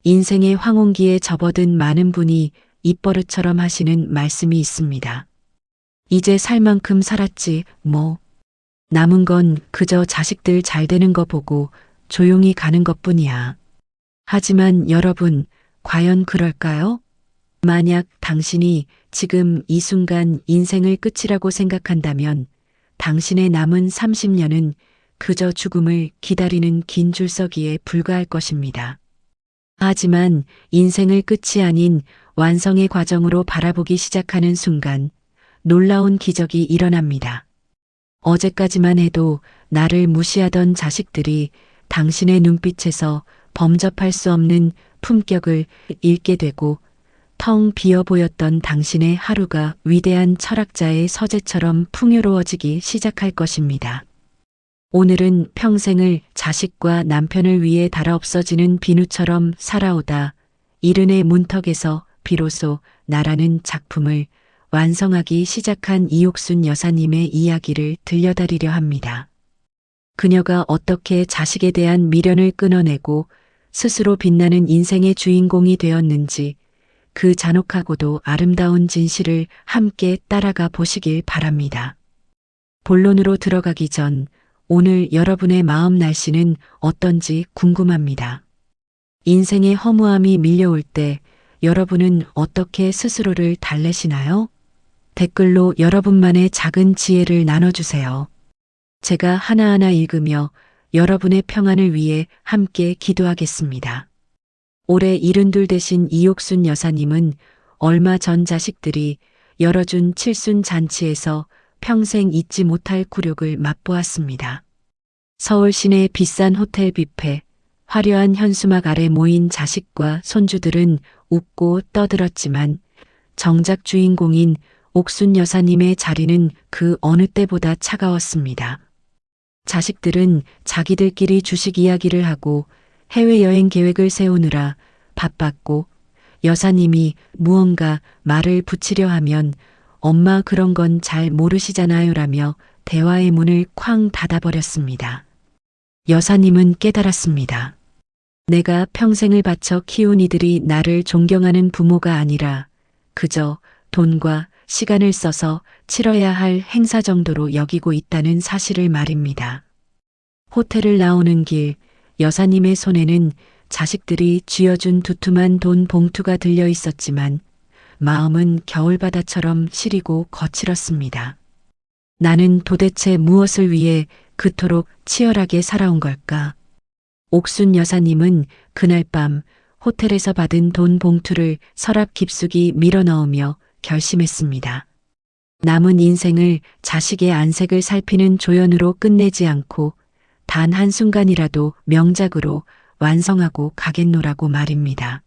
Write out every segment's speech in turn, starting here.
인생의 황혼기에 접어든 많은 분이 입버릇처럼 하시는 말씀이 있습니다. 이제 살 만큼 살았지, 뭐. 남은 건 그저 자식들 잘 되는 거 보고 조용히 가는 것뿐이야. 하지만 여러분, 과연 그럴까요? 만약 당신이 지금 이 순간 인생을 끝이라고 생각한다면 당신의 남은 30년은 그저 죽음을 기다리는 긴 줄서기에 불과할 것입니다. 하지만 인생을 끝이 아닌 완성의 과정으로 바라보기 시작하는 순간 놀라운 기적이 일어납니다. 어제까지만 해도 나를 무시하던 자식들이 당신의 눈빛에서 범접할 수 없는 품격을 잃게 되고 텅 비어 보였던 당신의 하루가 위대한 철학자의 서재처럼 풍요로워지기 시작할 것입니다. 오늘은 평생을 자식과 남편을 위해 닳아 없어지는 비누처럼 살아오다 이른의 문턱에서 비로소 나라는 작품을 완성하기 시작한 이옥순 여사님의 이야기를 들려드리려 합니다. 그녀가 어떻게 자식에 대한 미련을 끊어내고 스스로 빛나는 인생의 주인공이 되었는지 그 잔혹하고도 아름다운 진실을 함께 따라가 보시길 바랍니다. 본론으로 들어가기 전 오늘 여러분의 마음 날씨는 어떤지 궁금합니다. 인생의 허무함이 밀려올 때 여러분은 어떻게 스스로를 달래시나요? 댓글로 여러분만의 작은 지혜를 나눠주세요. 제가 하나하나 읽으며 여러분의 평안을 위해 함께 기도하겠습니다. 올해 72 되신 이옥순 여사님은 얼마 전 자식들이 열어준 칠순 잔치에서 평생 잊지 못할 굴욕을 맛보았습니다. 서울 시내 비싼 호텔 뷔페, 화려한 현수막 아래 모인 자식과 손주들은 웃고 떠들었지만 정작 주인공인 옥순 여사님의 자리는 그 어느 때보다 차가웠습니다. 자식들은 자기들끼리 주식 이야기를 하고 해외여행 계획을 세우느라 바빴고 여사님이 무언가 말을 붙이려 하면 엄마 그런 건 잘 모르시잖아요 라며 대화의 문을 쾅 닫아버렸습니다. 여사님은 깨달았습니다. 내가 평생을 바쳐 키운 이들이 나를 존경하는 부모가 아니라 그저 돈과 시간을 써서 치러야 할 행사 정도로 여기고 있다는 사실을 말입니다. 호텔을 나오는 길 여사님의 손에는 자식들이 쥐어준 두툼한 돈 봉투가 들려 있었지만 마음은 겨울바다처럼 시리고 거칠었습니다. 나는 도대체 무엇을 위해 그토록 치열하게 살아온 걸까? 옥순 여사님은 그날 밤 호텔에서 받은 돈 봉투를 서랍 깊숙이 밀어넣으며 결심했습니다. 남은 인생을 자식의 안색을 살피는 조연으로 끝내지 않고 단 한순간이라도 명작으로 완성하고 가겠노라고 말입니다.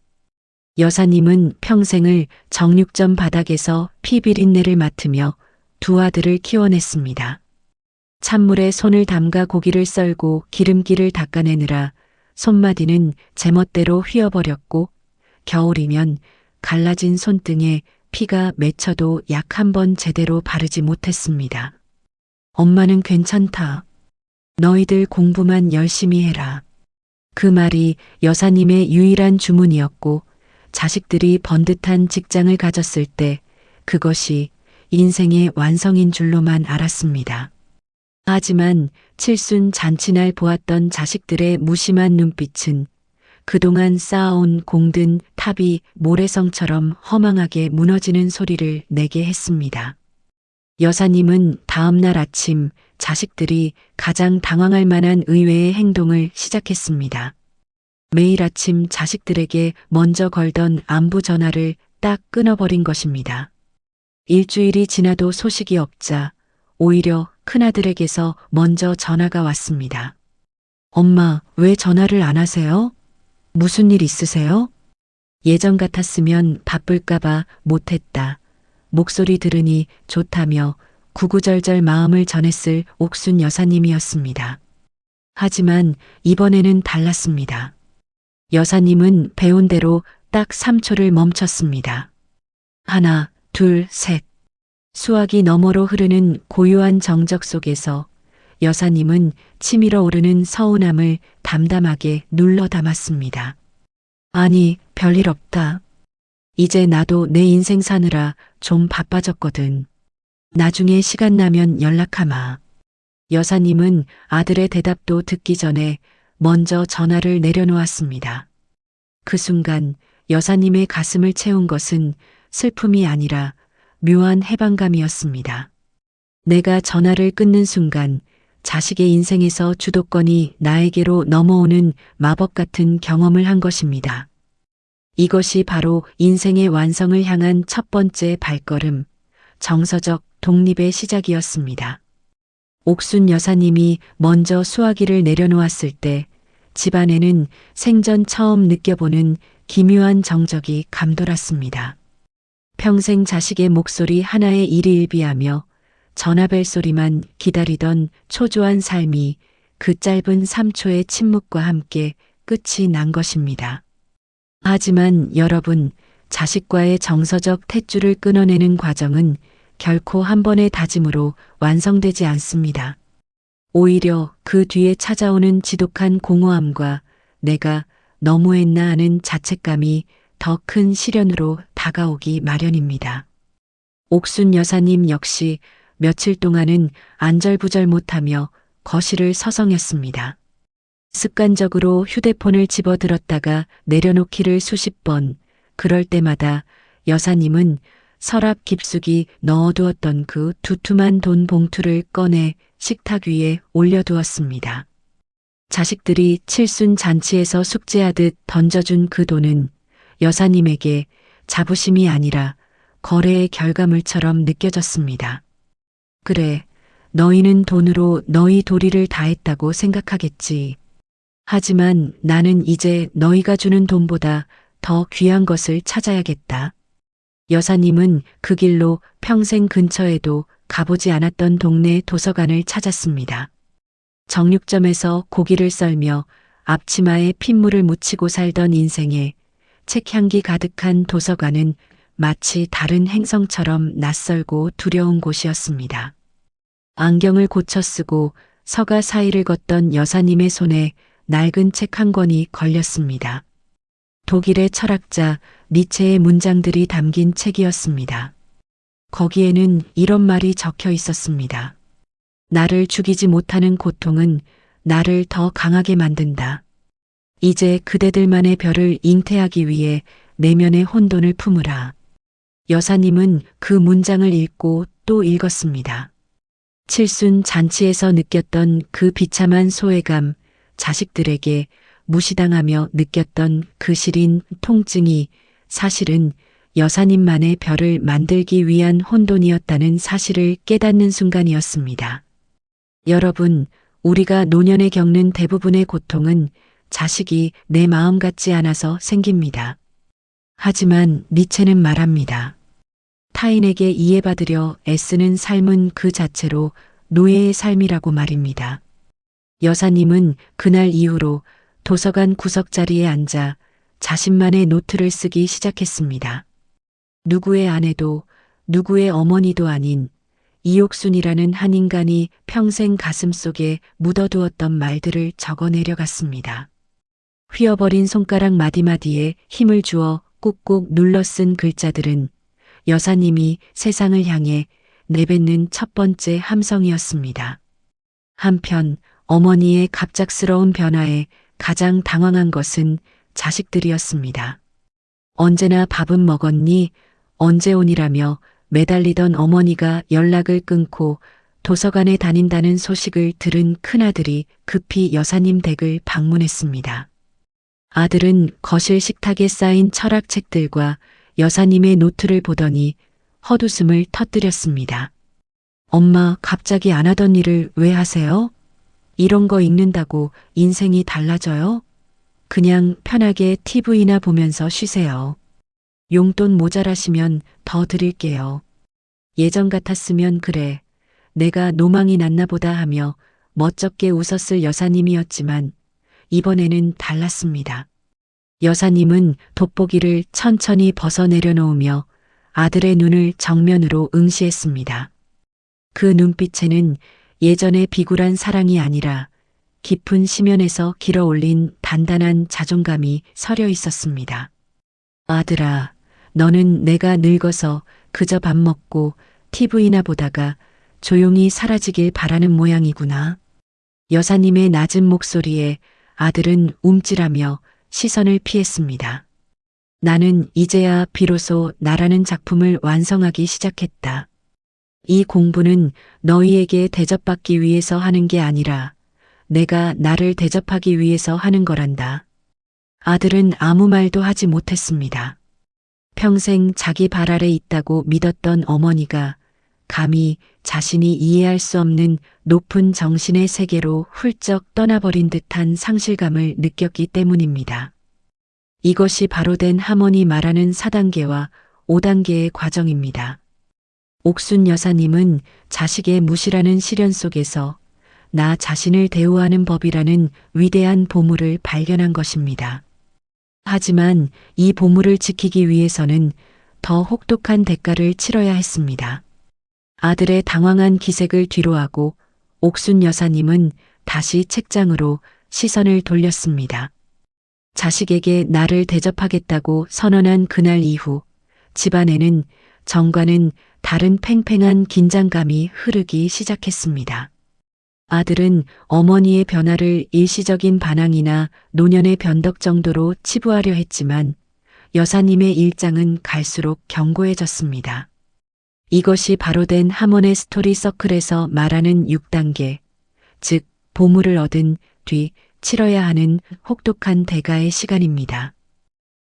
여사님은 평생을 정육점 바닥에서 피 비린내를 맡으며 두 아들을 키워냈습니다. 찬물에 손을 담가 고기를 썰고 기름기를 닦아내느라 손마디는 제멋대로 휘어버렸고 겨울이면 갈라진 손등에 피가 맺혀도 약 한 번 제대로 바르지 못했습니다. 엄마는 괜찮다. 너희들 공부만 열심히 해라. 그 말이 여사님의 유일한 주문이었고 자식들이 번듯한 직장을 가졌을 때 그것이 인생의 완성인 줄로만 알았습니다. 하지만 칠순 잔치날 보았던 자식들의 무심한 눈빛은 그동안 쌓아온 공든 탑이 모래성처럼 허망하게 무너지는 소리를 내게 했습니다. 여사님은 다음 날 아침 자식들이 가장 당황할 만한 의외의 행동을 시작했습니다. 매일 아침 자식들에게 먼저 걸던 안부 전화를 딱 끊어버린 것입니다. 일주일이 지나도 소식이 없자 오히려 큰아들에게서 먼저 전화가 왔습니다. 엄마, 왜 전화를 안 하세요? 무슨 일 있으세요? 예전 같았으면 바쁠까봐 못했다. 목소리 들으니 좋다며 구구절절 마음을 전했을 옥순 여사님이었습니다. 하지만 이번에는 달랐습니다. 여사님은 배운 대로 딱 3초를 멈췄습니다. 하나, 둘, 셋. 수화기 너머로 흐르는 고요한 정적 속에서 여사님은 치밀어 오르는 서운함을 담담하게 눌러 담았습니다. 아니, 별일 없다. 이제 나도 내 인생 사느라 좀 바빠졌거든. 나중에 시간 나면 연락하마. 여사님은 아들의 대답도 듣기 전에 먼저 전화를 내려놓았습니다. 그 순간 여사님의 가슴을 채운 것은 슬픔이 아니라 묘한 해방감이었습니다. 내가 전화를 끊는 순간 자식의 인생에서 주도권이 나에게로 넘어오는 마법 같은 경험을 한 것입니다. 이것이 바로 인생의 완성을 향한 첫 번째 발걸음, 정서적 독립의 시작이었습니다. 옥순 여사님이 먼저 수화기를 내려놓았을 때 집안에는 생전 처음 느껴보는 기묘한 정적이 감돌았습니다. 평생 자식의 목소리 하나에 일희일비하며 전화벨 소리만 기다리던 초조한 삶이 그 짧은 3초의 침묵과 함께 끝이 난 것입니다. 하지만 여러분, 자식과의 정서적 탯줄을 끊어내는 과정은 결코 한 번의 다짐으로 완성되지 않습니다. 오히려 그 뒤에 찾아오는 지독한 공허함과 내가 너무했나 하는 자책감이 더 큰 시련으로 다가오기 마련입니다. 옥순 여사님 역시 며칠 동안은 안절부절 못하며 거실을 서성였습니다. 습관적으로 휴대폰을 집어들었다가 내려놓기를 수십 번, 그럴 때마다 여사님은 서랍 깊숙이 넣어두었던 그 두툼한 돈 봉투를 꺼내 식탁 위에 올려두었습니다. 자식들이 칠순 잔치에서 숙제하듯 던져준 그 돈은 여사님에게 자부심이 아니라 거래의 결과물처럼 느껴졌습니다. 그래, 너희는 돈으로 너희 도리를 다했다고 생각하겠지. 하지만 나는 이제 너희가 주는 돈보다 더 귀한 것을 찾아야겠다. 여사님은 그 길로 평생 근처에도 가보지 않았던 동네 도서관을 찾았습니다. 정육점에서 고기를 썰며 앞치마에 핏물을 묻히고 살던 인생에 책향기 가득한 도서관은 마치 다른 행성처럼 낯설고 두려운 곳이었습니다. 안경을 고쳐 쓰고 서가 사이를 걷던 여사님의 손에 낡은 책 한 권이 걸렸습니다. 독일의 철학자 니체의 문장들이 담긴 책이었습니다. 거기에는 이런 말이 적혀 있었습니다. 나를 죽이지 못하는 고통은 나를 더 강하게 만든다. 이제 그대들만의 별을 잉태하기 위해 내면의 혼돈을 품으라. 여사님은 그 문장을 읽고 또 읽었습니다. 칠순 잔치에서 느꼈던 그 비참한 소외감, 자식들에게 무시당하며 느꼈던 그 시린 통증이 사실은 여사님만의 별을 만들기 위한 혼돈이었다는 사실을 깨닫는 순간이었습니다. 여러분, 우리가 노년에 겪는 대부분의 고통은 자식이 내 마음 같지 않아서 생깁니다. 하지만 니체는 말합니다. 타인에게 이해받으려 애쓰는 삶은 그 자체로 노예의 삶이라고 말입니다. 여사님은 그날 이후로 도서관 구석자리에 앉아 자신만의 노트를 쓰기 시작했습니다. 누구의 아내도 누구의 어머니도 아닌 이옥순이라는 한 인간이 평생 가슴속에 묻어두었던 말들을 적어 내려갔습니다. 휘어버린 손가락 마디마디에 힘을 주어 꾹꾹 눌러 쓴 글자들은 여사님이 세상을 향해 내뱉는 첫 번째 함성이었습니다. 한편 어머니의 갑작스러운 변화에 가장 당황한 것은 자식들이었습니다. 언제나 밥은 먹었니? 언제 오니라며 매달리던 어머니가 연락을 끊고 도서관에 다닌다는 소식을 들은 큰아들이 급히 여사님 댁을 방문했습니다. 아들은 거실 식탁에 쌓인 철학책들과 여사님의 노트를 보더니 헛웃음을 터뜨렸습니다. 엄마, 갑자기 안 하던 일을 왜 하세요? 이런 거 읽는다고 인생이 달라져요? 그냥 편하게 TV나 보면서 쉬세요. 용돈 모자라시면 더 드릴게요. 예전 같았으면 그래, 내가 노망이 났나 보다 하며 멋쩍게 웃었을 여사님이었지만 이번에는 달랐습니다. 여사님은 돋보기를 천천히 벗어 내려놓으며 아들의 눈을 정면으로 응시했습니다. 그 눈빛에는 예전의 비굴한 사랑이 아니라 깊은 심연에서 길어올린 단단한 자존감이 서려 있었습니다. 아들아, 너는 내가 늙어서 그저 밥 먹고 TV나 보다가 조용히 사라지길 바라는 모양이구나. 여사님의 낮은 목소리에 아들은 움찔하며 시선을 피했습니다. 나는 이제야 비로소 나라는 작품을 완성하기 시작했다. 이 공부는 너희에게 대접받기 위해서 하는 게 아니라 내가 나를 대접하기 위해서 하는 거란다. 아들은 아무 말도 하지 못했습니다. 평생 자기 발 아래 있다고 믿었던 어머니가 감히 자신이 이해할 수 없는 높은 정신의 세계로 훌쩍 떠나버린 듯한 상실감을 느꼈기 때문입니다. 이것이 바로 된 하모니 말하는 4단계와 5단계의 과정입니다. 옥순 여사님은 자식의 무시라는 시련 속에서 나 자신을 대우하는 법이라는 위대한 보물을 발견한 것입니다. 하지만 이 보물을 지키기 위해서는 더 혹독한 대가를 치러야 했습니다. 아들의 당황한 기색을 뒤로하고 옥순 여사님은 다시 책장으로 시선을 돌렸습니다. 자식에게 나를 대접하겠다고 선언한 그날 이후 집안에는 정과는 다른 팽팽한 긴장감이 흐르기 시작했습니다. 아들은 어머니의 변화를 일시적인 반항이나 노년의 변덕 정도로 치부하려 했지만 여사님의 일장은 갈수록 견고해졌습니다. 이것이 바로 된 하몬의 스토리 서클에서 말하는 6단계, 즉 보물을 얻은 뒤 치러야 하는 혹독한 대가의 시간입니다.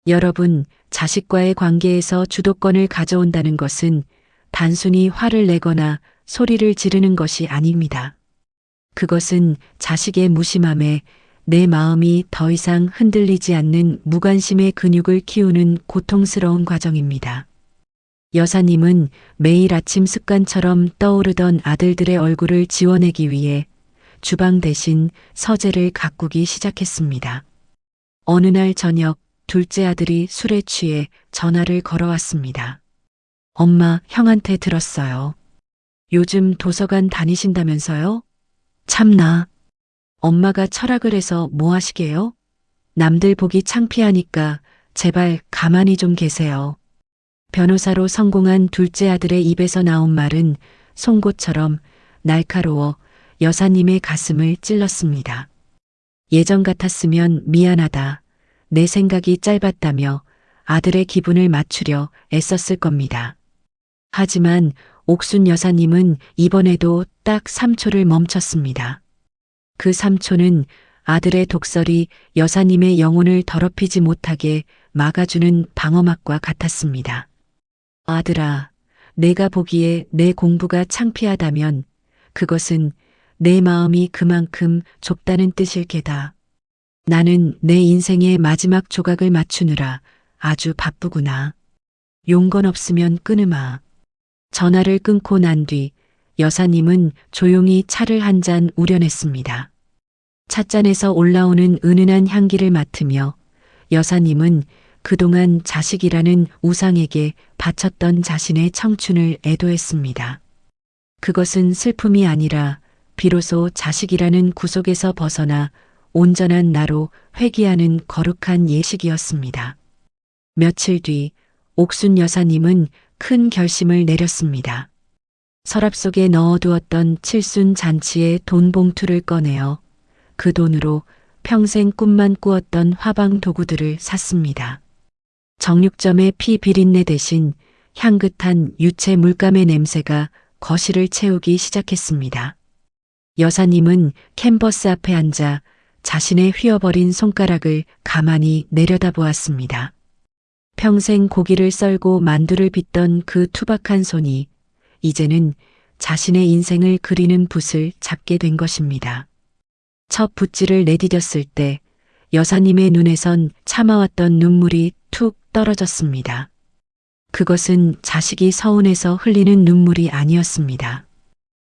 여러분, 자식과의 관계에서 주도권을 가져온다는 것은 단순히 화를 내거나 소리를 지르는 것이 아닙니다. 그것은 자식의 무심함에 내 마음이 더 이상 흔들리지 않는 무관심의 근육을 키우는 고통스러운 과정입니다. 여사님은 매일 아침 습관처럼 떠오르던 아들들의 얼굴을 지워내기 위해 주방 대신 서재를 가꾸기 시작했습니다. 어느 날 저녁 둘째 아들이 술에 취해 전화를 걸어왔습니다. 엄마, 형한테 들었어요. 요즘 도서관 다니신다면서요? 참나. 엄마가 철학을 해서 뭐 하시게요? 남들 보기 창피하니까 제발 가만히 좀 계세요. 변호사로 성공한 둘째 아들의 입에서 나온 말은 송곳처럼 날카로워 여사님의 가슴을 찔렀습니다. 예전 같았으면 미안하다, 내 생각이 짧았다며 아들의 기분을 맞추려 애썼을 겁니다. 하지만 옥순 여사님은 이번에도 딱 3초를 멈췄습니다. 그 3초는 아들의 독설이 여사님의 영혼을 더럽히지 못하게 막아주는 방어막과 같았습니다. 아들아, 내가 보기에 내 공부가 창피하다면 그것은 내 마음이 그만큼 좁다는 뜻일 게다. 나는 내 인생의 마지막 조각을 맞추느라 아주 바쁘구나. 용건 없으면 끊으마. 전화를 끊고 난 뒤 여사님은 조용히 차를 한 잔 우려냈습니다. 찻잔에서 올라오는 은은한 향기를 맡으며 여사님은 그동안 자식이라는 우상에게 바쳤던 자신의 청춘을 애도했습니다. 그것은 슬픔이 아니라 비로소 자식이라는 구속에서 벗어나 온전한 나로 회귀하는 거룩한 예식이었습니다. 며칠 뒤 옥순 여사님은 큰 결심을 내렸습니다. 서랍 속에 넣어두었던 칠순 잔치의 돈 봉투를 꺼내어 그 돈으로 평생 꿈만 꾸었던 화방 도구들을 샀습니다. 정육점의 피 비린내 대신 향긋한 유채 물감의 냄새가 거실을 채우기 시작했습니다. 여사님은 캔버스 앞에 앉아 자신의 휘어버린 손가락을 가만히 내려다보았습니다. 평생 고기를 썰고 만두를 빚던 그 투박한 손이 이제는 자신의 인생을 그리는 붓을 잡게 된 것입니다. 첫 붓질을 내디뎠을 때 여사님의 눈에선 참아왔던 눈물이 툭 떨어졌습니다. 그것은 자식이 서운해서 흘리는 눈물이 아니었습니다.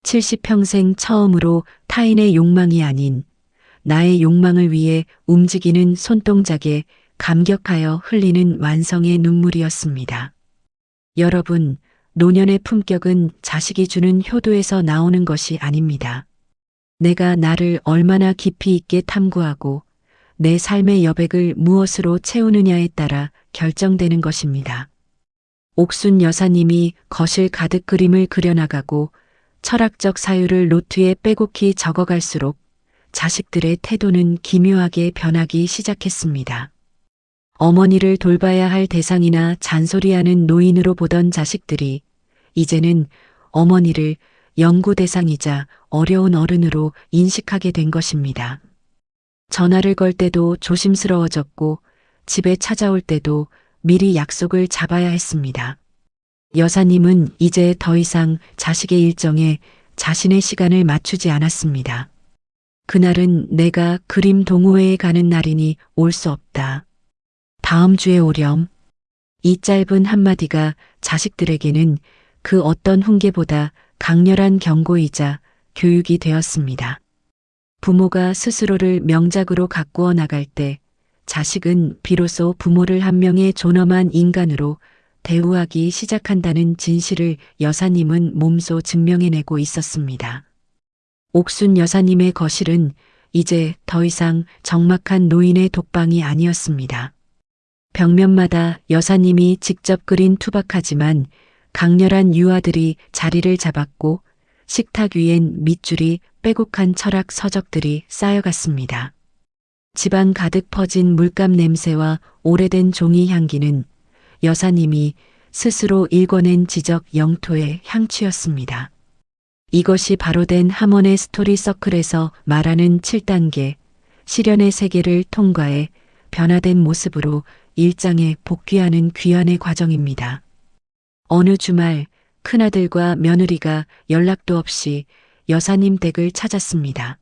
70평생 처음으로 타인의 욕망이 아닌 나의 욕망을 위해 움직이는 손동작에 감격하여 흘리는 완성의 눈물이었습니다. 여러분, 노년의 품격은 자식이 주는 효도에서 나오는 것이 아닙니다. 내가 나를 얼마나 깊이 있게 탐구하고 내 삶의 여백을 무엇으로 채우느냐에 따라 결정되는 것입니다. 옥순 여사님이 거실 가득 그림을 그려나가고 철학적 사유를 노트에 빼곡히 적어갈수록 자식들의 태도는 기묘하게 변하기 시작했습니다. 어머니를 돌봐야 할 대상이나 잔소리하는 노인으로 보던 자식들이 이제는 어머니를 연구 대상이자 어려운 어른으로 인식하게 된 것입니다. 전화를 걸 때도 조심스러워졌고 집에 찾아올 때도 미리 약속을 잡아야 했습니다. 여사님은 이제 더 이상 자식의 일정에 자신의 시간을 맞추지 않았습니다. 그날은 내가 그림 동호회에 가는 날이니 올 수 없다. 다음 주에 오렴. 이 짧은 한마디가 자식들에게는 그 어떤 훈계보다 강렬한 경고이자 교육이 되었습니다. 부모가 스스로를 명작으로 가꾸어 나갈 때 자식은 비로소 부모를 한 명의 존엄한 인간으로 대우하기 시작한다는 진실을 여사님은 몸소 증명해내고 있었습니다. 옥순 여사님의 거실은 이제 더 이상 적막한 노인의 독방이 아니었습니다. 벽면마다 여사님이 직접 그린 투박하지만 강렬한 유화들이 자리를 잡았고 식탁 위엔 밑줄이 빼곡한 철학 서적들이 쌓여갔습니다. 집안 가득 퍼진 물감 냄새와 오래된 종이 향기는 여사님이 스스로 읽어낸 지적 영토의 향취였습니다. 이것이 바로 된 함원의 스토리 서클에서 말하는 7단계, 시련의 세계를 통과해 변화된 모습으로 일장에 복귀하는 귀환의 과정입니다. 어느 주말 큰아들과 며느리가 연락도 없이 여사님 댁을 찾았습니다.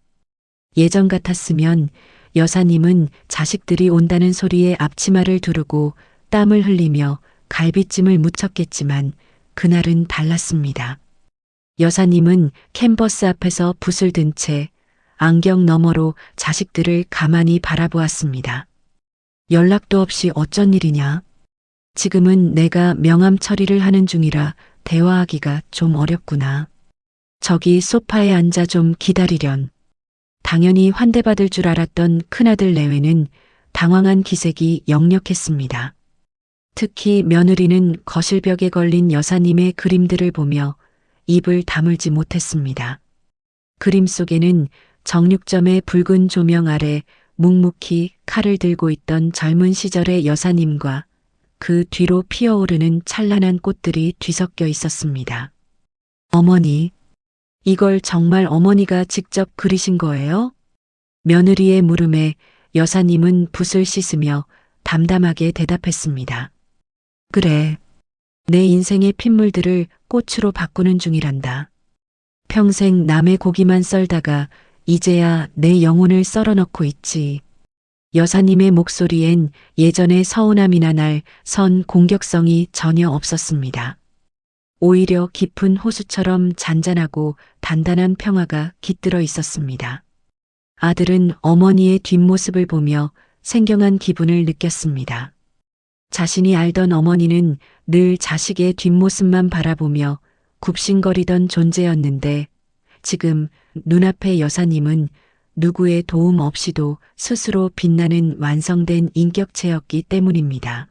예전 같았으면 여사님은 자식들이 온다는 소리에 앞치마를 두르고 땀을 흘리며 갈비찜을 무쳤겠지만 그날은 달랐습니다. 여사님은 캔버스 앞에서 붓을 든 채 안경 너머로 자식들을 가만히 바라보았습니다. 연락도 없이 어쩐 일이냐? 지금은 내가 명함 처리를 하는 중이라 대화하기가 좀 어렵구나. 저기 소파에 앉아 좀 기다리련. 당연히 환대받을 줄 알았던 큰아들 내외는 당황한 기색이 역력했습니다. 특히 며느리는 거실벽에 걸린 여사님의 그림들을 보며 입을 다물지 못했습니다. 그림 속에는 정육점의 붉은 조명 아래 묵묵히 칼을 들고 있던 젊은 시절의 여사님과 그 뒤로 피어오르는 찬란한 꽃들이 뒤섞여 있었습니다. 어머니, 이걸 정말 어머니가 직접 그리신 거예요? 며느리의 물음에 여사님은 붓을 씻으며 담담하게 대답했습니다. 그래, 내 인생의 핏물들을 꽃으로 바꾸는 중이란다. 평생 남의 고기만 썰다가 이제야 내 영혼을 썰어넣고 있지. 여사님의 목소리엔 예전의 서운함이나 날 선 공격성이 전혀 없었습니다. 오히려 깊은 호수처럼 잔잔하고 단단한 평화가 깃들어 있었습니다. 아들은 어머니의 뒷모습을 보며 생경한 기분을 느꼈습니다. 자신이 알던 어머니는 늘 자식의 뒷모습만 바라보며 굽신거리던 존재였는데 지금 눈앞의 여사님은 누구의 도움 없이도 스스로 빛나는 완성된 인격체였기 때문입니다.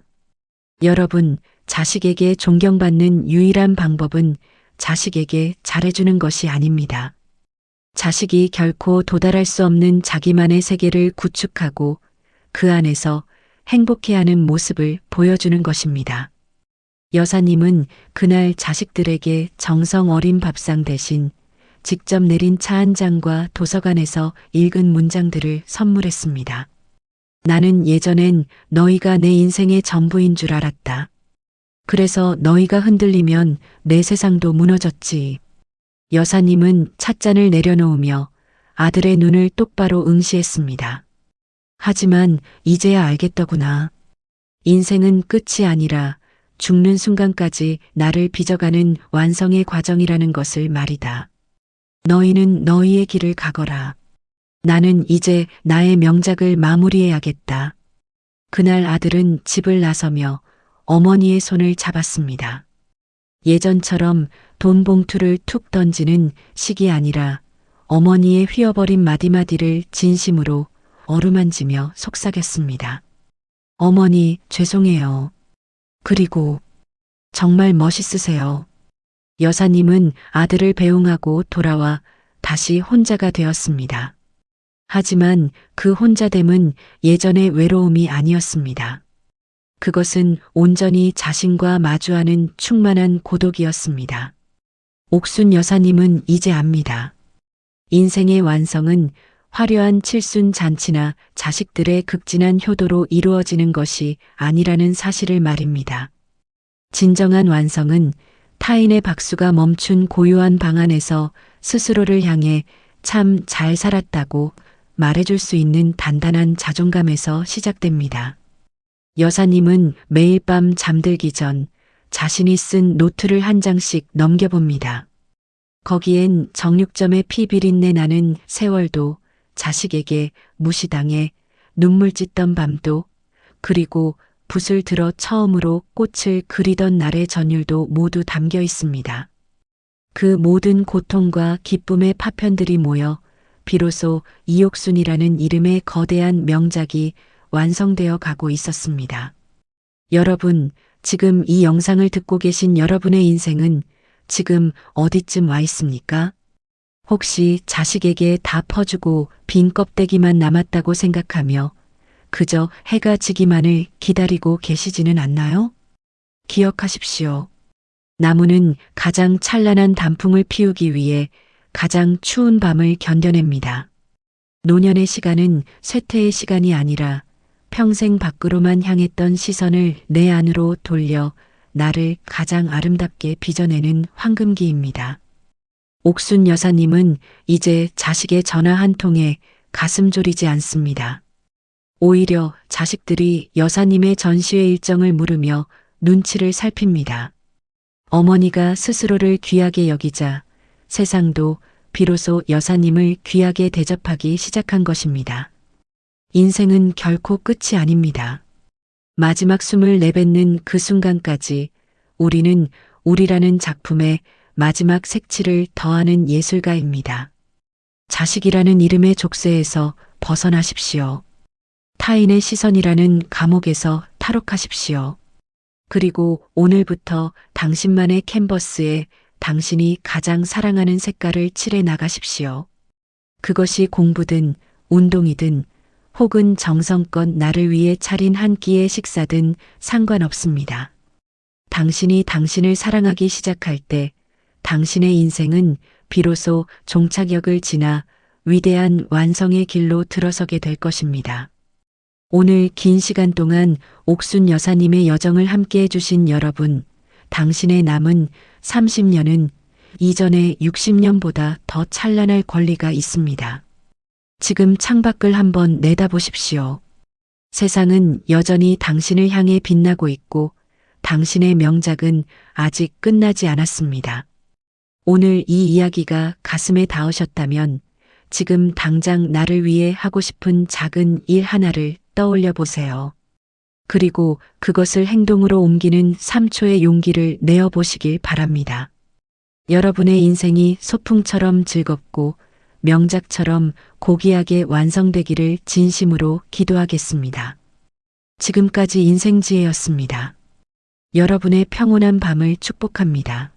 여러분, 자식에게 존경받는 유일한 방법은 자식에게 잘해주는 것이 아닙니다. 자식이 결코 도달할 수 없는 자기만의 세계를 구축하고 그 안에서 행복해하는 모습을 보여주는 것입니다. 여사님은 그날 자식들에게 정성 어린 밥상 대신 직접 내린 차 한 잔과 도서관에서 읽은 문장들을 선물했습니다. 나는 예전엔 너희가 내 인생의 전부인 줄 알았다. 그래서 너희가 흔들리면 내 세상도 무너졌지. 여사님은 찻잔을 내려놓으며 아들의 눈을 똑바로 응시했습니다. 하지만 이제야 알겠더구나. 인생은 끝이 아니라 죽는 순간까지 나를 빚어가는 완성의 과정이라는 것을 말이다. 너희는 너희의 길을 가거라. 나는 이제 나의 명작을 마무리해야겠다. 그날 아들은 집을 나서며 어머니의 손을 잡았습니다. 예전처럼 돈 봉투를 툭 던지는 식이 아니라 어머니의 휘어버린 마디마디를 진심으로 어루만지며 속삭였습니다. 어머니, 죄송해요. 그리고 정말 멋있으세요. 여사님은 아들을 배웅하고 돌아와 다시 혼자가 되었습니다. 하지만 그 혼자됨은 예전의 외로움이 아니었습니다. 그것은 온전히 자신과 마주하는 충만한 고독이었습니다. 옥순 여사님은 이제 압니다. 인생의 완성은 화려한 칠순 잔치나 자식들의 극진한 효도로 이루어지는 것이 아니라는 사실을 말입니다. 진정한 완성은 타인의 박수가 멈춘 고요한 방 안에서 스스로를 향해 참 잘 살았다고 말해줄 수 있는 단단한 자존감에서 시작됩니다. 여사님은 매일 밤 잠들기 전 자신이 쓴 노트를 한 장씩 넘겨봅니다. 거기엔 정육점의 피 비린내 나는 세월도, 자식에게 무시당해 눈물 찢던 밤도, 그리고 붓을 들어 처음으로 꽃을 그리던 날의 전율도 모두 담겨 있습니다. 그 모든 고통과 기쁨의 파편들이 모여 비로소 이옥순이라는 이름의 거대한 명작이 완성되어 가고 있었습니다. 여러분, 지금 이 영상을 듣고 계신 여러분의 인생은 지금 어디쯤 와 있습니까? 혹시 자식에게 다 퍼주고 빈 껍데기만 남았다고 생각하며 그저 해가 지기만을 기다리고 계시지는 않나요? 기억하십시오. 나무는 가장 찬란한 단풍을 피우기 위해 가장 추운 밤을 견뎌냅니다. 노년의 시간은 쇠퇴의 시간이 아니라 평생 밖으로만 향했던 시선을 내 안으로 돌려 나를 가장 아름답게 빚어내는 황금기입니다. 옥순 여사님은 이제 자식의 전화 한 통에 가슴 졸이지 않습니다. 오히려 자식들이 여사님의 전시회 일정을 물으며 눈치를 살핍니다. 어머니가 스스로를 귀하게 여기자 세상도 비로소 여사님을 귀하게 대접하기 시작한 것입니다. 인생은 결코 끝이 아닙니다. 마지막 숨을 내뱉는 그 순간까지 우리는 우리라는 작품에 마지막 색칠을 더하는 예술가입니다. 자식이라는 이름의 족쇄에서 벗어나십시오. 타인의 시선이라는 감옥에서 탈옥하십시오. 그리고 오늘부터 당신만의 캔버스에 당신이 가장 사랑하는 색깔을 칠해 나가십시오. 그것이 공부든 운동이든 혹은 정성껏 나를 위해 차린 한 끼의 식사든 상관없습니다. 당신이 당신을 사랑하기 시작할 때 당신의 인생은 비로소 종착역을 지나 위대한 완성의 길로 들어서게 될 것입니다. 오늘 긴 시간 동안 옥순 여사님의 여정을 함께 해주신 여러분, 당신의 남은 30년은 이전의 60년보다 더 찬란할 권리가 있습니다. 지금 창밖을 한번 내다보십시오. 세상은 여전히 당신을 향해 빛나고 있고 당신의 명작은 아직 끝나지 않았습니다. 오늘 이 이야기가 가슴에 닿으셨다면 지금 당장 나를 위해 하고 싶은 작은 일 하나를 떠올려 보세요. 그리고 그것을 행동으로 옮기는 3초의 용기를 내어 보시길 바랍니다. 여러분의 인생이 소풍처럼 즐겁고 명작처럼 고귀하게 완성되기를 진심으로 기도하겠습니다. 지금까지 인생지혜였습니다. 여러분의 평온한 밤을 축복합니다.